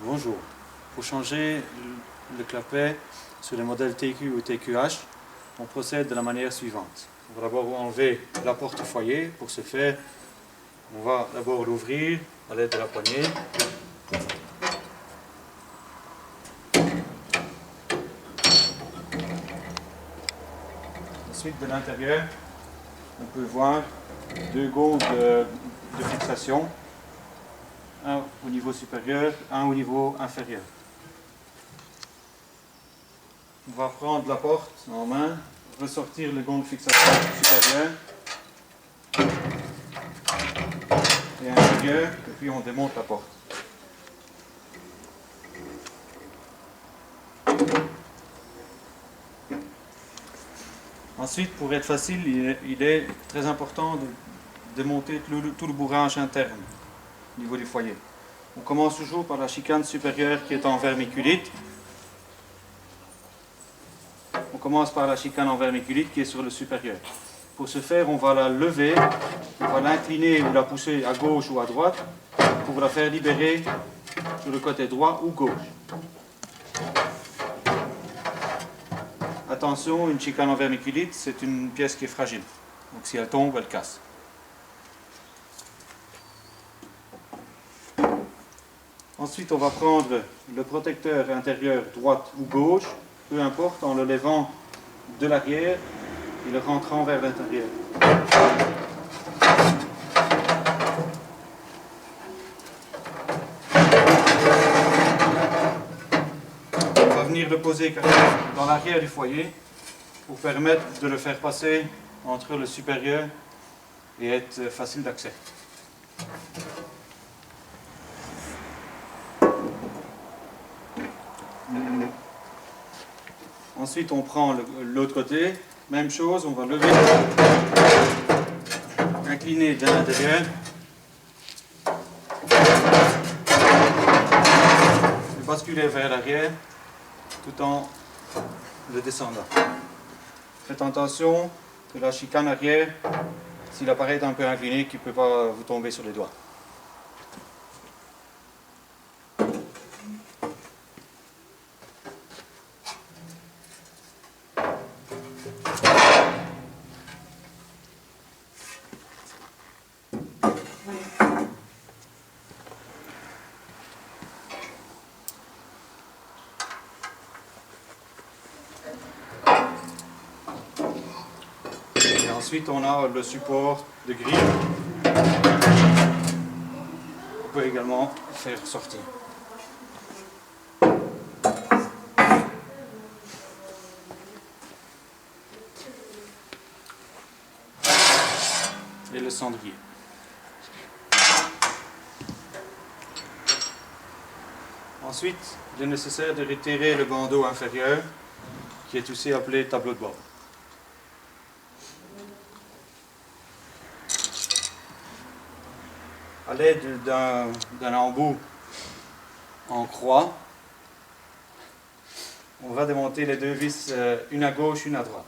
Bonjour. Pour changer le clapet sur les modèles TQ ou TQH, on procède de la manière suivante. On va d'abord enlever la porte foyer. Pour ce faire, on va d'abord l'ouvrir à l'aide de la poignée. Ensuite, de l'intérieur, on peut voir deux gonds de fixation, un au niveau supérieur, un au niveau inférieur. On va prendre la porte en main, ressortir le gond de fixation supérieur et inférieur, et puis on démonte la porte. Ensuite, pour être facile, il est très important de démonter tout le bourrage interne au niveau du foyer. On commence toujours par la chicane supérieure qui est en vermiculite. On commence par la chicane en vermiculite qui est sur le supérieur. Pour ce faire, on va la lever, on va l'incliner ou la pousser à gauche ou à droite pour la faire libérer sur le côté droit ou gauche. Attention, une chicane en vermiculite, c'est une pièce qui est fragile. Donc si elle tombe, elle casse. Ensuite, on va prendre le protecteur intérieur droite ou gauche, peu importe, en le levant de l'arrière et le rentrant vers l'intérieur. On va venir le poser dans l'arrière du foyer pour permettre de le faire passer entre le supérieur et être facile d'accès. Ensuite, on prend l'autre côté, même chose, on va lever, incliner de l'intérieur, et basculer vers l'arrière tout en le descendant. Faites attention que la chicane arrière, s'il apparaît un peu incliné, qu'il ne peut pas vous tomber sur les doigts. Et ensuite, on a le support de grille. On peut également faire sortir. Et le cendrier. Ensuite, il est nécessaire de retirer le bandeau inférieur, qui est aussi appelé tableau de bord. À l'aide d'un embout en croix, on va démonter les deux vis, une à gauche, une à droite.